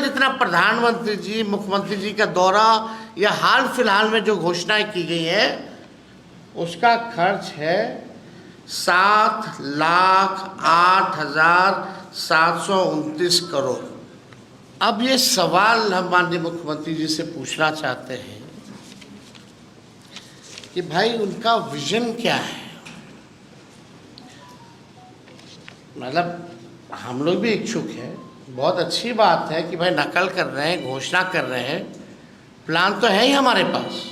केवल जितना प्रधानमंत्री जी, मुख्यमंत्री जी का दौरा या हाल फिलहाल में जो घोषणाएं की गई है उसका खर्च है 7,08,729 करोड़। अब ये सवाल हम माननीय मुख्यमंत्री जी से पूछना चाहते हैं कि भाई उनका विजन क्या है। मतलब हम लोग भी इच्छुक हैं, बहुत अच्छी बात है कि भाई नकल कर रहे हैं, घोषणा कर रहे हैं, प्लान तो है ही हमारे पास,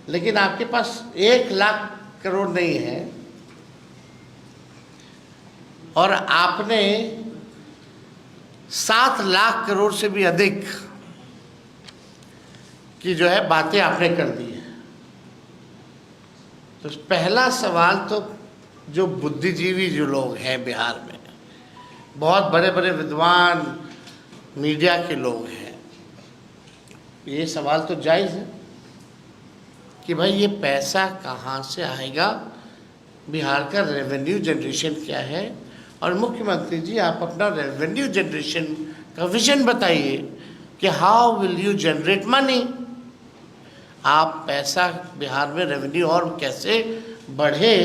लेकिन आपके पास 1,00,000 करोड़ नहीं है और आपने 7,00,000 करोड़ से भी अधिक की जो है बातें आपने कर दी है। तो पहला सवाल तो जो बुद्धिजीवी जो लोग हैं बिहार में, बहुत बड़े बड़े विद्वान मीडिया के लोग हैं, ये सवाल तो जायज़ है कि भाई ये पैसा कहाँ से आएगा, बिहार का रेवेन्यू जनरेशन क्या है। और मुख्यमंत्री जी आप अपना रेवेन्यू जनरेशन का विजन बताइए कि how will you generate money. आप पैसा बिहार में रेवेन्यू और कैसे बढ़े,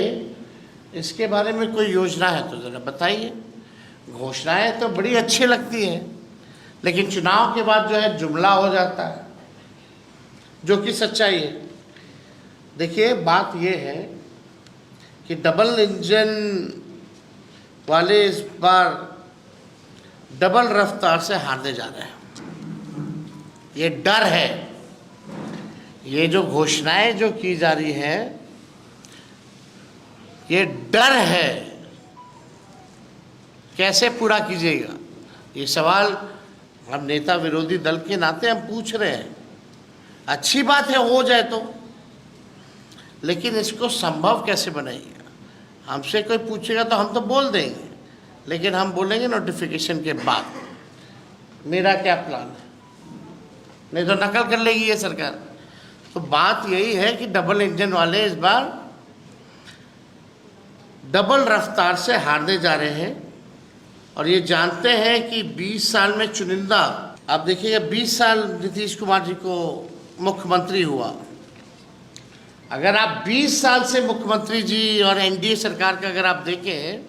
इसके बारे में कोई योजना है तो ज़रा बताइए। घोषणाएं तो बड़ी अच्छी लगती हैं, लेकिन चुनाव के बाद जो है जुमला हो जाता है, जो कि सच्चाई है। देखिए बात ये है कि डबल इंजन वाले इस बार डबल रफ्तार से हारने जा रहे हैं। ये डर है, ये जो घोषणाएं जो की जा रही हैं, ये डर है, कैसे पूरा कीजिएगा। ये सवाल हम नेता विरोधी दल के नाते हम पूछ रहे हैं। अच्छी बात है हो जाए तो, लेकिन इसको संभव कैसे बनाइएगा। हमसे कोई पूछेगा तो हम तो बोल देंगे, लेकिन हम बोलेंगे नोटिफिकेशन के बाद मेरा क्या प्लान है, नहीं तो नकल कर लेगी ये सरकार। तो बात यही है कि डबल इंजन वाले इस बार डबल रफ्तार से हारने जा रहे हैं। और ये जानते हैं कि 20 साल में चुनिंदा, आप देखिएगा 20 साल नीतीश कुमार जी को मुख्यमंत्री हुआ। अगर आप 20 साल से मुख्यमंत्री जी और एनडीए सरकार का अगर आप देखें,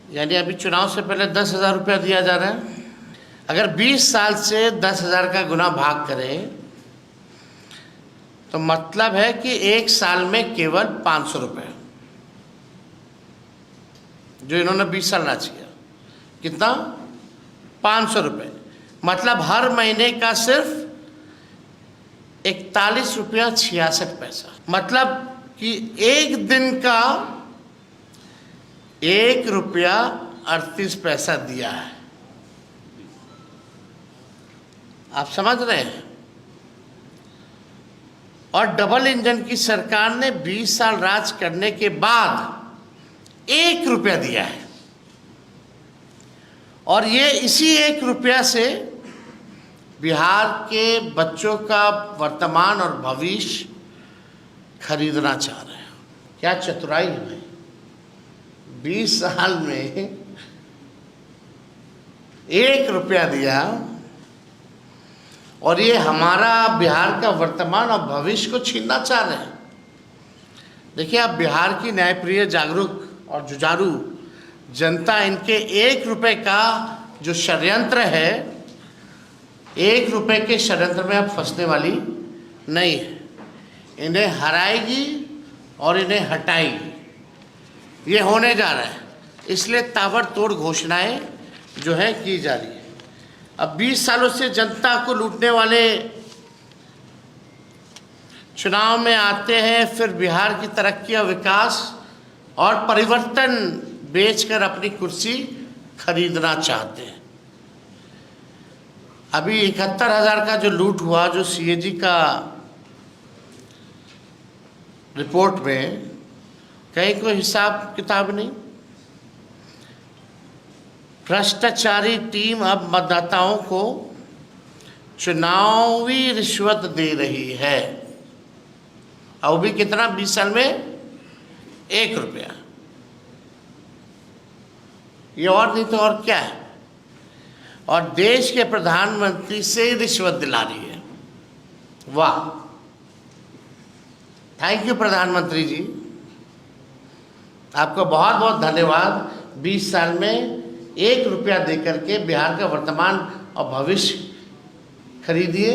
यानी अभी चुनाव से पहले 10,000 रुपया दिया जा रहा है। अगर 20 साल से 10,000 का गुना भाग करें तो मतलब है कि एक साल में केवल 500 रुपये जो इन्होंने 20 साल राज किया। कितना? 500 रुपये। मतलब हर महीने का सिर्फ 41 रुपया 66 पैसा। मतलब कि एक दिन का 1 रुपया 38 पैसा दिया है। आप समझ रहे हैं। और डबल इंजन की सरकार ने 20 साल राज करने के बाद 1 रुपया दिया है, और ये इसी 1 रुपया से बिहार के बच्चों का वर्तमान और भविष्य खरीदना चाह रहे हैं। क्या चतुराई है भाई। 20 साल में 1 रुपया दिया और ये हमारा बिहार का वर्तमान और भविष्य को छीनना चाह रहे हैं। देखिए आप बिहार की न्यायप्रिय, जागरूक और जुझारू जनता इनके 1 रुपये का जो षड्यंत्र है, 1 रुपये के षड्यंत्र में अब फंसने वाली नहीं है। इन्हें हराएगी और इन्हें हटाएगी। ये होने जा रहा है, इसलिए ताबड़तोड़ घोषणाएं जो है की जा रही है। अब 20 सालों से जनता को लूटने वाले चुनाव में आते हैं, फिर बिहार की तरक्की और विकास और परिवर्तन बेचकर अपनी कुर्सी खरीदना चाहते हैं। अभी 71,000 का जो लूट हुआ, जो सीएजी का रिपोर्ट में कहीं कोई हिसाब किताब नहीं। भ्रष्टाचारी टीम अब मतदाताओं को चुनावी रिश्वत दे रही है, और वो भी कितना? 20 साल में 1 रुपया। ये और नहीं तो और क्या है। और देश के प्रधानमंत्री से रिश्वत दिला रही है। वाह, थैंक यू प्रधानमंत्री जी, आपको बहुत बहुत धन्यवाद। 20 साल में 1 रुपया दे करके बिहार का वर्तमान और भविष्य खरीदिए,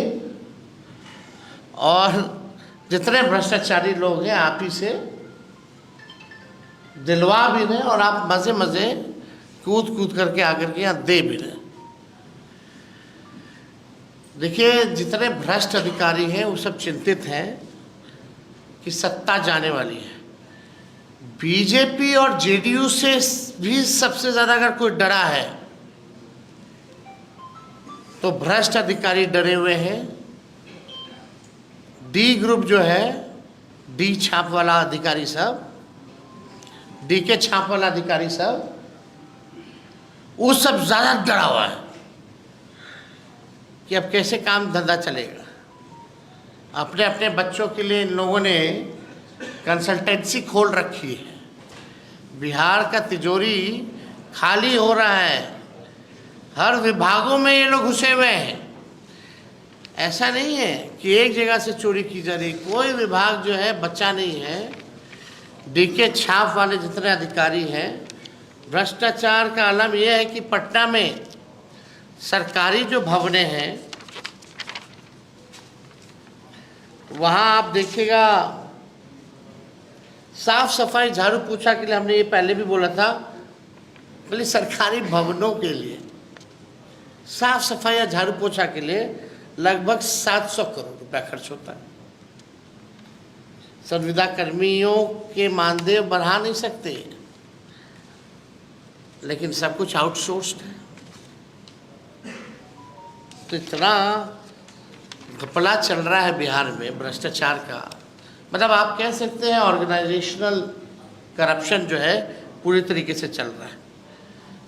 और जितने भ्रष्टाचारी लोग हैं आप ही से दिलवा भी रहे, और आप मज़े मज़े कूद कूद करके आकर के यहाँ दे भी रहे। देखिए, जितने भ्रष्ट अधिकारी हैं वो सब चिंतित हैं कि सत्ता जाने वाली है। बीजेपी और जेडीयू से भी सबसे ज़्यादा अगर कोई डरा है तो भ्रष्ट अधिकारी डरे हुए हैं। डी ग्रुप जो है, डी छाप वाला अधिकारी सब, डी के छाप वाला अधिकारी सब, वो सब ज़्यादा डरा हुआ है कि अब कैसे काम धंधा चलेगा। अपने अपने बच्चों के लिए इन लोगों ने कंसल्टेंसी खोल रखी है। बिहार का तिजोरी खाली हो रहा है, हर विभागों में ये लोग घुसे हुए हैं। ऐसा नहीं है कि एक जगह से चोरी की जा रही, कोई विभाग जो है बच्चा नहीं है। डीके छाप वाले जितने अधिकारी हैं, भ्रष्टाचार का आलम यह है कि पटना में सरकारी जो भवनें हैं वहाँ आप देखिएगा साफ सफाई झाड़ू पोछा के लिए, हमने ये पहले भी बोला था, बोले सरकारी भवनों के लिए साफ सफाई या झाड़ू पोछा के लिए लगभग 700 करोड़ रुपया खर्च होता है। संविदा कर्मियों के मानदेय बढ़ा नहीं सकते, लेकिन सब कुछ आउटसोर्स्ड है। तो इतना घपला चल रहा है बिहार में भ्रष्टाचार का, मतलब आप कह सकते हैं ऑर्गेनाइजेशनल करप्शन जो है पूरी तरीके से चल रहा है।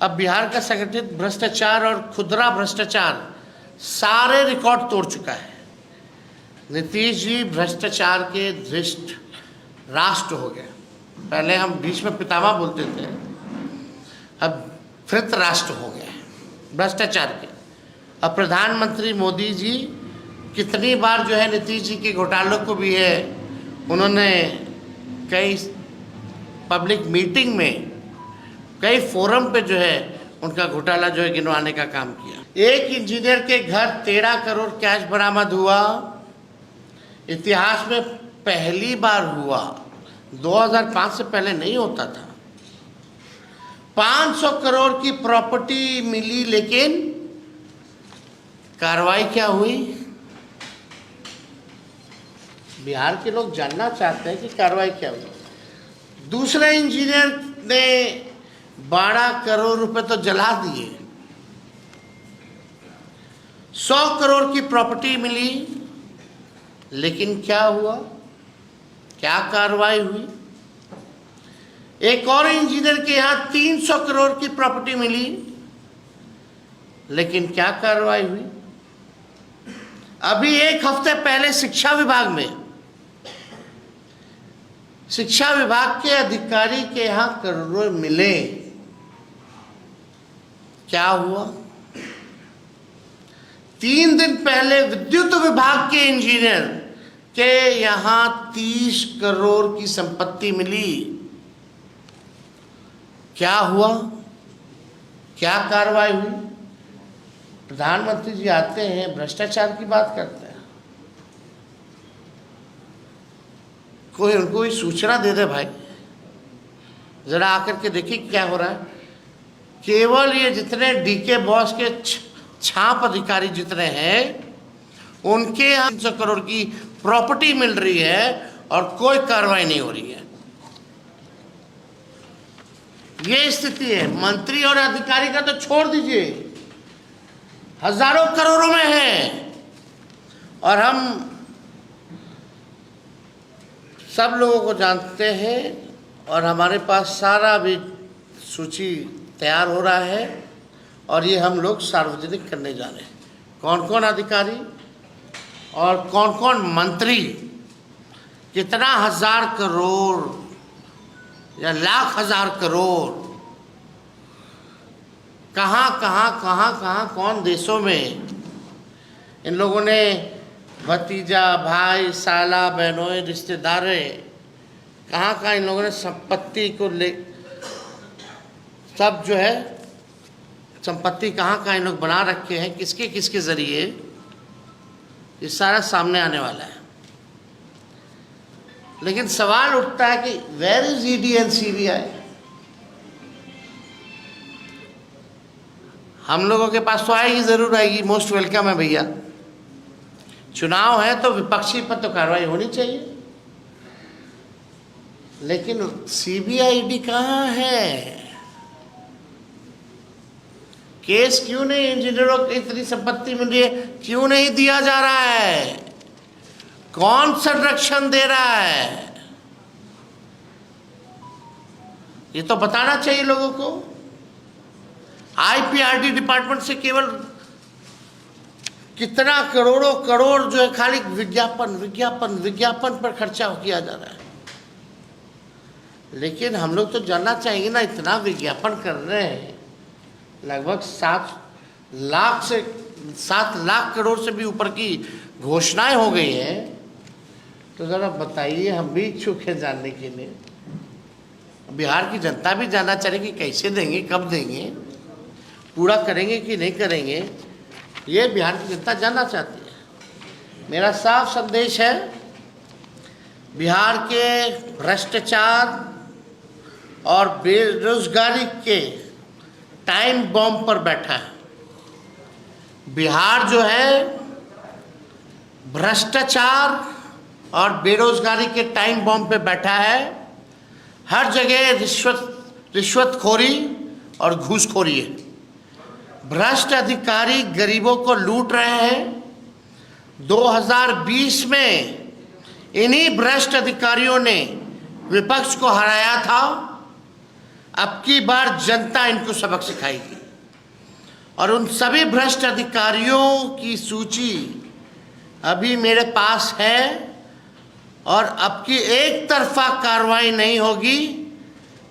अब बिहार का संगठित भ्रष्टाचार और खुदरा भ्रष्टाचार सारे रिकॉर्ड तोड़ चुका है। नीतीश जी भ्रष्टाचार के धृष्ट राष्ट्र हो गए। पहले हम बीच में पितामह बोलते थे, अब धृत राष्ट्र हो गए भ्रष्टाचार के। अब प्रधानमंत्री मोदी जी कितनी बार जो है नीतीश जी के घोटालों को भी है, उन्होंने कई पब्लिक मीटिंग में, कई फोरम पे जो है उनका घोटाला जो है गिनवाने का काम किया। एक इंजीनियर के घर 13 करोड़ कैश बरामद हुआ, इतिहास में पहली बार हुआ। 2005 से पहले नहीं होता था। 500 करोड़ की प्रॉपर्टी मिली, लेकिन कार्रवाई क्या हुई? बिहार के लोग जानना चाहते हैं कि कार्रवाई क्या हुई। दूसरे इंजीनियर ने 12 करोड़ रुपए तो जला दिए। 100 करोड़ की प्रॉपर्टी मिली, लेकिन क्या हुआ? क्या कार्रवाई हुई? एक और इंजीनियर के यहां 300 करोड़ की प्रॉपर्टी मिली, लेकिन क्या कार्रवाई हुई? अभी एक हफ्ते पहले शिक्षा विभाग में, शिक्षा विभाग के अधिकारी के यहां करोड़ों मिले, क्या हुआ? 3 दिन पहले विद्युत विभाग के इंजीनियर के यहां 30 करोड़ की संपत्ति मिली, क्या हुआ? क्या कार्रवाई हुई? प्रधानमंत्री जी आते हैं, भ्रष्टाचार की बात करते हैं, कोई उनको भी सूचना दे दे भाई, जरा आकर के देखिए क्या हो रहा है। केवल ये जितने डीके बॉस के छाप अधिकारी जितने हैं, उनके यहाँ 300 करोड़ की प्रॉपर्टी मिल रही है और कोई कार्रवाई नहीं हो रही है। ये स्थिति है। मंत्री और अधिकारी का तो छोड़ दीजिए, हजारों करोड़ों में है। और हम सब लोगों को जानते हैं, और हमारे पास सारा भी सूची तैयार हो रहा है, और ये हम लोग सार्वजनिक करने जा रहे हैं। कौन कौन अधिकारी और कौन कौन मंत्री कितना हजार करोड़ या लाख हजार करोड़ कहाँ कौन देशों में इन लोगों ने भतीजा, भाई, साला, बहनों, रिश्तेदार, कहाँ इन लोगों ने संपत्ति को ले, सब जो है संपत्ति कहाँ इन लोग बना रखे हैं, किसके किसके ज़रिए, ये सारा सामने आने वाला है। लेकिन सवाल उठता है कि where is ED and CBI? हम लोगों के पास तो आएगी, ज़रूर आएगी, मोस्ट वेलकम है भैया। चुनाव है तो विपक्षी पर तो कार्रवाई होनी चाहिए, लेकिन सीबीआई ईडी कहाँ है? केस क्यों नहीं, इंजीनियरों की इतनी संपत्ति मिल रही है, क्यों नहीं दिया जा रहा है? कौन संरक्षण दे रहा है? ये तो बताना चाहिए लोगों को। आईपीआरडी डिपार्टमेंट से केवल कितना करोड़ों करोड़ जो है खाली विज्ञापन पर खर्चा किया जा रहा है। लेकिन हम लोग तो जानना चाहिए ना, इतना विज्ञापन कर रहे हैं, लगभग 7 लाख करोड़ से भी ऊपर की घोषणाएं हो गई हैं, तो ज़रा बताइए, हम भी इच्छुक हैं जानने के लिए। बिहार की जनता भी जानना चाहिए कि कैसे देंगे, कब देंगे, पूरा करेंगे कि नहीं करेंगे, ये बिहार की जनता जानना चाहती है। मेरा साफ संदेश है, बिहार के भ्रष्टाचार और बेरोजगारी के टाइम बॉम्ब पर बैठा है। बिहार जो है भ्रष्टाचार और बेरोजगारी के टाइम बॉम्ब पे बैठा है। हर जगह रिश्वतखोरी और घूसखोरी है। भ्रष्ट अधिकारी गरीबों को लूट रहे हैं। 2020 में इन्हीं भ्रष्ट अधिकारियों ने विपक्ष को हराया था। अब की बार जनता इनको सबक सिखाएगी और उन सभी भ्रष्ट अधिकारियों की सूची अभी मेरे पास है और अब की एक तरफा कार्रवाई नहीं होगी,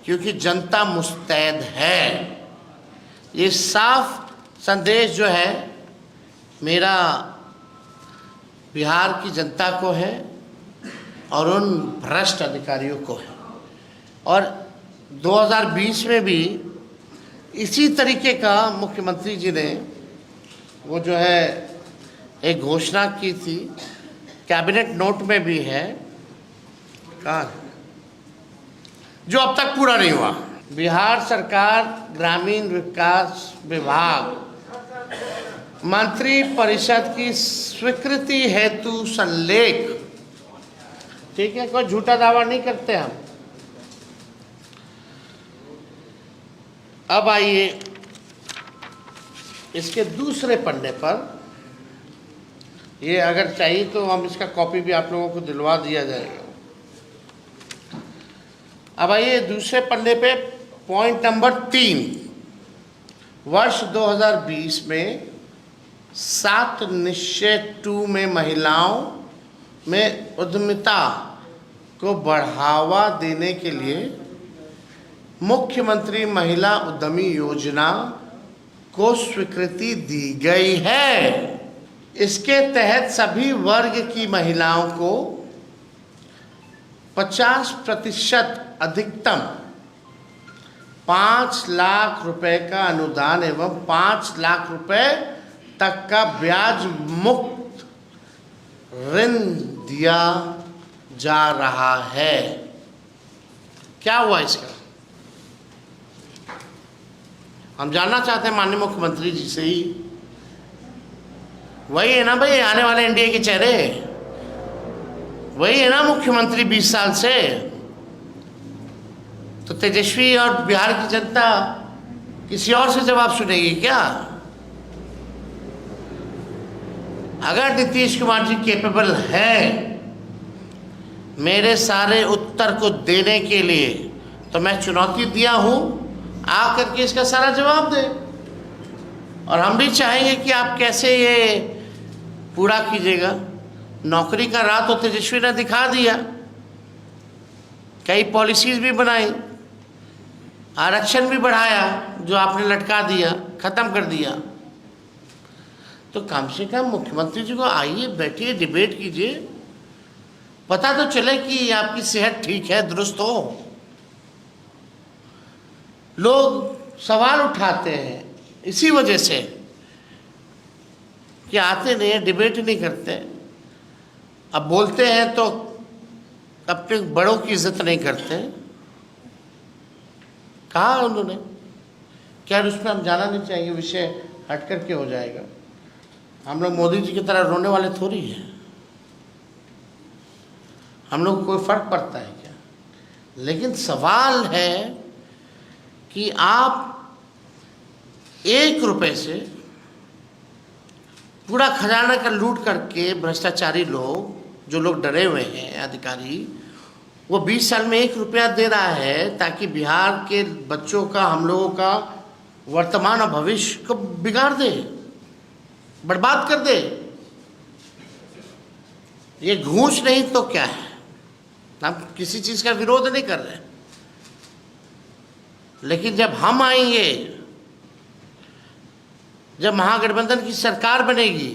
क्योंकि जनता मुस्तैद है। ये साफ संदेश जो है मेरा बिहार की जनता को है और उन भ्रष्ट अधिकारियों को है। और 2020 में भी इसी तरीके का मुख्यमंत्री जी ने वो जो है एक घोषणा की थी, कैबिनेट नोट में भी है, कहाँ, जो अब तक पूरा नहीं हुआ। बिहार सरकार ग्रामीण विकास विभाग मंत्री परिषद की स्वीकृति हेतु संलेख, ठीक है, कोई झूठा दावा नहीं करते हम। अब आइए इसके दूसरे पन्ने पर, ये अगर चाहिए तो हम इसका कॉपी भी आप लोगों को दिलवा दिया जाएगा। अब आइए दूसरे पन्ने पे पॉइंट नंबर 3, वर्ष 2020 में 7 निश्चय 2 में महिलाओं में उद्यमिता को बढ़ावा देने के लिए मुख्यमंत्री महिला उद्यमी योजना को स्वीकृति दी गई है। इसके तहत सभी वर्ग की महिलाओं को 50% अधिकतम 5 लाख रुपए का अनुदान एवं 5 लाख रुपए तक का ब्याज मुक्त ऋण दिया जा रहा है। क्या हुआ इसका? हम जानना चाहते हैं माननीय मुख्यमंत्री जी से ही। वही है ना भाई आने वाले एनडीए के चेहरे, वही है ना मुख्यमंत्री 20 साल से। तो तेजस्वी और बिहार की जनता किसी और से जवाब सुनेगी क्या? अगर नीतीश कुमार जी कैपेबल है मेरे सारे उत्तर को देने के लिए, तो मैं चुनौती दिया हूं, आकर के इसका सारा जवाब दे। और हम भी चाहेंगे कि आप कैसे ये पूरा कीजिएगा। नौकरी का राह तो तेजस्वी ने दिखा दिया, कई पॉलिसीज भी बनाई, आरक्षण भी बढ़ाया जो आपने लटका दिया, ख़त्म कर दिया। तो कम से कम मुख्यमंत्री जी को आइए, बैठिए, डिबेट कीजिए, पता तो चले कि आपकी सेहत ठीक है, दुरुस्त हो। लोग सवाल उठाते हैं इसी वजह से कि आते नहीं हैं, डिबेट नहीं करते। अब बोलते हैं तो अपने बड़ों की इज्जत नहीं करते। कहा उन्होंने, क्या उसमें हम जाना नहीं चाहिए, विषय हट करके हो जाएगा। हम लोग मोदी जी की तरह रोने वाले थोड़ी हैं। हम लोग को कोई फर्क पड़ता है क्या? लेकिन सवाल है कि आप 1 रुपए से पूरा खजाना का लूट करके भ्रष्टाचारी लोग, जो लोग डरे हुए हैं अधिकारी, वो 20 साल में 1 रुपया दे रहा है ताकि बिहार के बच्चों का, हम लोगों का वर्तमान और भविष्य को बिगाड़ दे, बर्बाद कर दे। ये घूस नहीं तो क्या है? हम किसी चीज का विरोध नहीं कर रहे, लेकिन जब हम आएंगे, जब महागठबंधन की सरकार बनेगी,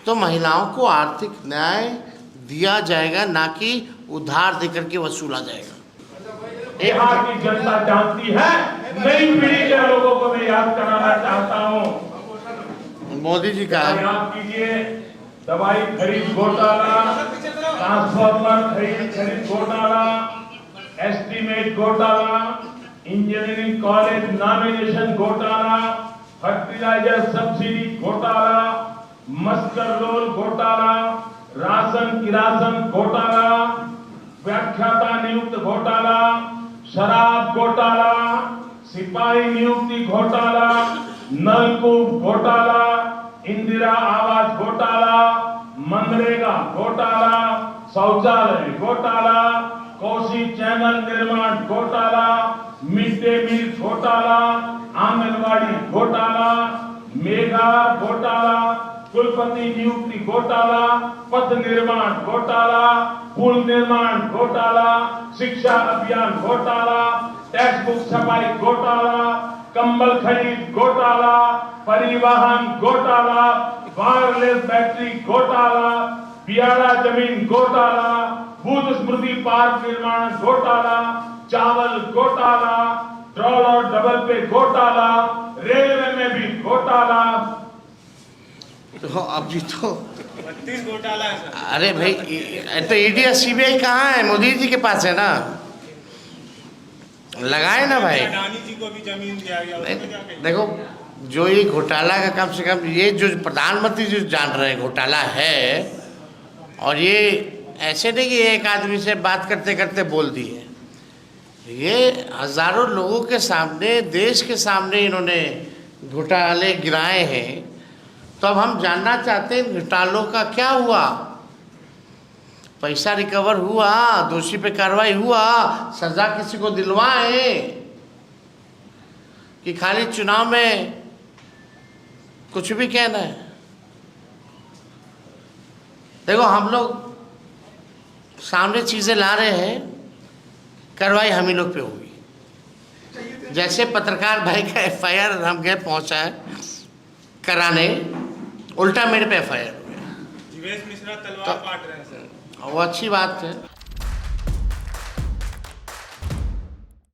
तो महिलाओं को आर्थिक न्याय दिया जाएगा, ना कि उधार देकर के वसूला जाएगा। बिहार की जनता जानती है। नई पीढ़ी के लोगों को मैं याद कराना चाहता हूँ। मोदी जी का याद कीजिए, दवाई खरीद घोटाला, ट्रांसफार्मर खरीद घोटाला, एस्टीमेट घोटाला, इंजीनियरिंग कॉलेज नॉमिनेशन घोटाला, फर्टिलाइजर सब्सिडी घोटाला, मस्टर रोल घोटाला, राशन किरासन घोटाला, व्याख्याता नियुक्त घोटाला, शराब घोटाला, सिपाही नियुक्ति घोटाला, नलकूप घोटाला, इंदिरा आवास घोटाला, मनरेगा घोटाला, शौचालय घोटाला, कोसी चैनल निर्माण घोटाला, मिड डे मील घोटाला, आंगनबाड़ी घोटाला, मेगा घोटाला, कुलपति नियुक्ति घोटाला, पथ निर्माण घोटाला, पुल निर्माण घोटाला, शिक्षा अभियान घोटाला, टेक्स्ट बुक छपाई घोटाला, कंबल खरीद घोटाला, परिवहन घोटाला, वायरलेस बैटरी घोटाला, बियाड़ा जमीन घोटाला, बुद्ध स्मृति पार्क निर्माण घोटाला, चावल घोटाला, ट्रोल और डबल पे घोटाला, रेलवे में भी घोटाला। तो अभी तो 32 घोटाला है सर। अरे भाई, तो ईडी और सीबीआई कहाँ है? मोदी जी के पास है ना, लगाए ना भाई। अडानी जी को भी जमीन दिया गया, उसको क्या कहेंगे? देखो, जो ये घोटाला का कम से कम ये जो प्रधानमंत्री जो जान रहे हैं घोटाला है, और ये ऐसे नहीं कि एक आदमी से बात करते करते बोल दिए, ये हजारों लोगों के सामने, देश के सामने इन्होंने घोटाले गिराए हैं। तो अब हम जानना चाहते हैं घोटालों का क्या हुआ, पैसा रिकवर हुआ, दोषी पे कार्रवाई हुआ, सजा किसी को दिलवाए, कि खाली चुनाव में कुछ भी कहना है। देखो, हम लोग सामने चीजें ला रहे हैं, कार्रवाई हम ही लोग पे होगी। जैसे पत्रकार भाई का एफआईआर हम गए पहुंचा है कराने, उल्टा मेरे पे एफआईआर हो गया। जीवेश मिश्रा तलवार काट रहे हैं सर। वो अच्छी बात है।